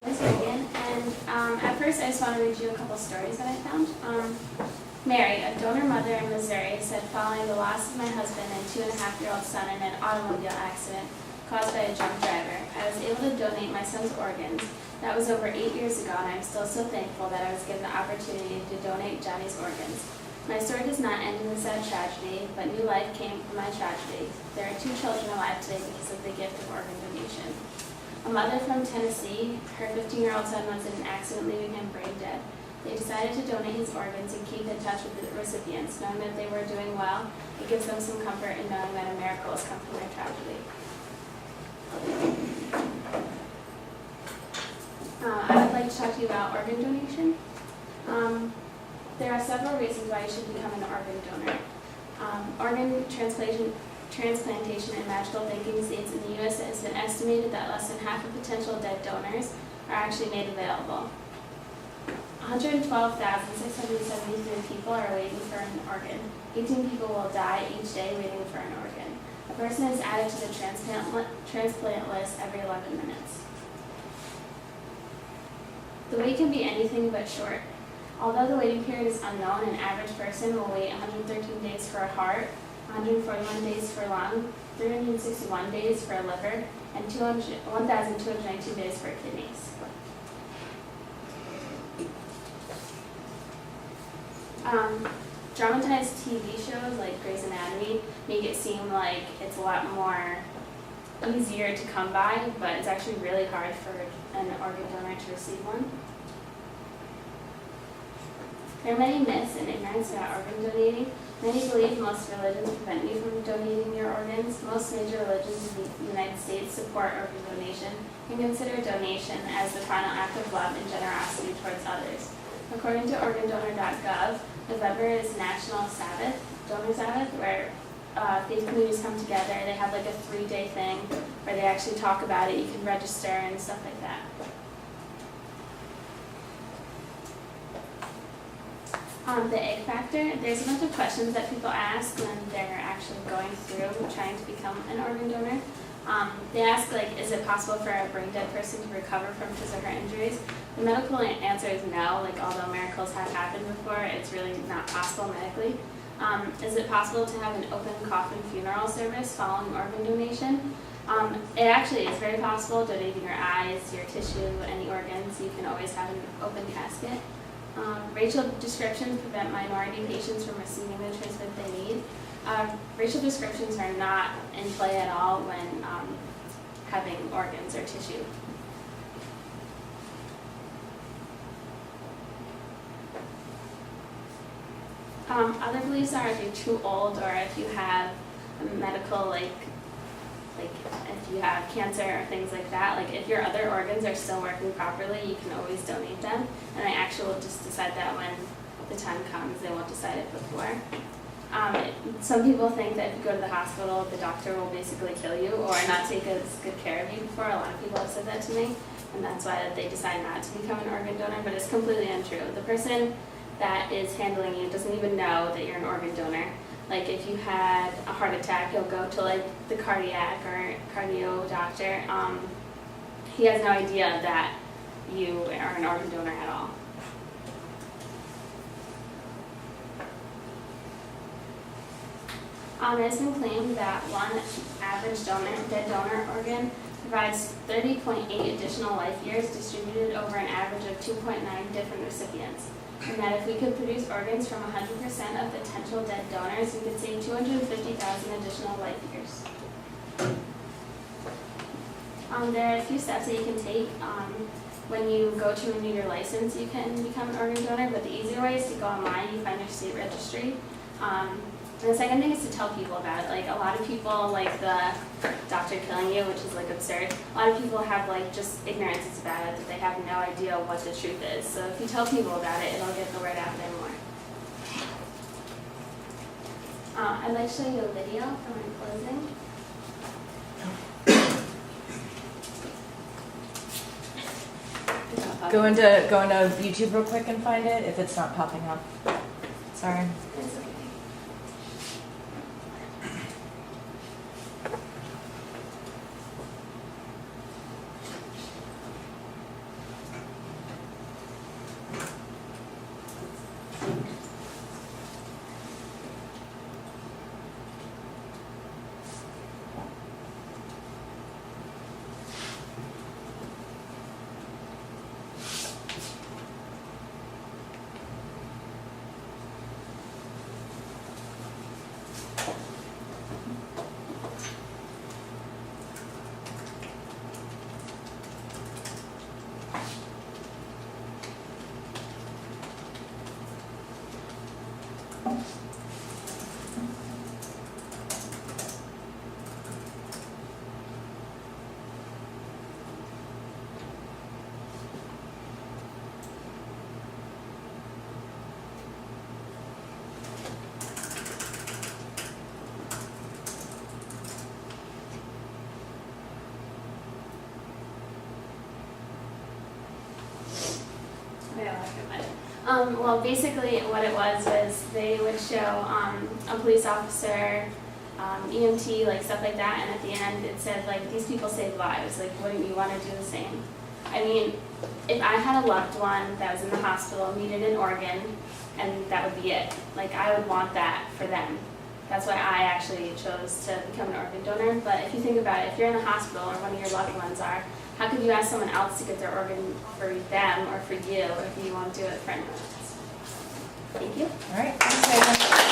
Miss Reagan, and at first I just want to read you a couple stories that I found. Mary, a donor mother in Missouri, said following the loss of my husband and 2.5-year-old son in an automobile accident caused by a drunk driver, I was able to donate my son's organs. That was over 8 years ago, and I'm still so thankful that I was given the opportunity to donate Johnny's organs. My story does not end in a sad tragedy, but new life came from my tragedy. There are 2 children alive today because of the gift of organ donation. A mother from Tennessee, her 15-year-old son was in an accident leaving him brain dead. They decided to donate his organs and keep in touch with the recipients, knowing that they were doing well. It gives them some comfort in knowing that a miracle has come from their tragedy. I would like to talk to you about organ donation. There are several reasons why you should become an organ donor. Organ transplantation and magical thinking states in the U.S. it has been estimated that less than half of potential dead donors are actually made available. 112,673 people are waiting for an organ. 18 people will die each day waiting for an organ. A person is added to the transplant list every 11 minutes. The wait can be anything but short. Although the waiting period is unknown, an average person will wait 113 days for a heart, 141 days for lung, 361 days for a liver, and 1,292 days for kidneys. Dramatized TV shows like Grey's Anatomy make it seem like it's a lot more easier to come by, but it's actually really hard for an organ donor to receive one. There are many myths and ignorance about organ donating. Many believe most religions prevent you from donating your organs. Most major religions in the United States support organ donation and consider donation as the final act of love and generosity towards others. According to organdonor.gov, November is National Sabbath, Donor Sabbath, where faith communities come together. They have like a 3-day thing where they actually talk about it. You can register and stuff like that. The egg factor, there's a bunch of questions that people ask when they're actually going through trying to become an organ donor. They ask, like, is it possible for a brain dead person to recover from his or her injuries? The medical answer is no. Like, although miracles have happened before, it's really not possible medically. Is it possible to have an open coffin funeral service following organ donation? It actually is very possible. Donating your eyes, your tissue, any organs, you can always have an open casket. Racial descriptions prevent minority patients from receiving the treatment they need. Racial descriptions are not in play at all when having organs or tissue. Other beliefs are if you're too old or if you have a medical, like if you have cancer or things like that, like if your other organs are still working properly, you can always donate them. And they actually will just decide that when the time comes. They won't decide it before. Some people think that if you go to the hospital, the doctor will basically kill you or not take as good care of you before. A lot of people have said that to me, and that's why they decide not to become an organ donor, but it's completely untrue. The person that is handling you doesn't even know that you're an organ donor. Like if you had a heart attack, you'll go to like the cardiac or cardio doctor. He has no idea that you are an organ donor at all. It has been claimed that one average dead donor organ provides 30.8 additional life years distributed over an average of 2.9 different recipients. And that if we could produce organs from 100% of potential dead donors, we could save 250,000 additional life years. There are a few steps that you can take. When you go to renew your license, you can become an organ donor, but the easier way is to go online. You find your state registry. And the second thing is to tell people about it. Like a lot of people, like the doctor killing you, which is like absurd. A lot of people have like just ignorance about it, that they have no idea what the truth is. So if you tell people about it, it'll get the word out there more. I'd like to show you a video for my closing. Go into YouTube real quick and find it if it's not popping up. Sorry. It's okay. Well, basically what it was they would show a police officer, EMT, like stuff like that, and at the end it said like, these people save lives, like wouldn't you want to do the same? I mean, if I had a loved one that was in the hospital, needed an organ, and that would be it, like I would want that for them. That's why I actually chose to become an organ donor. But if you think about it, if you're in the hospital or one of your loved ones are, how could you ask someone else to get their organ for them or for you if you won't do it for anyone else? Thank you. All right, thanks, Megan.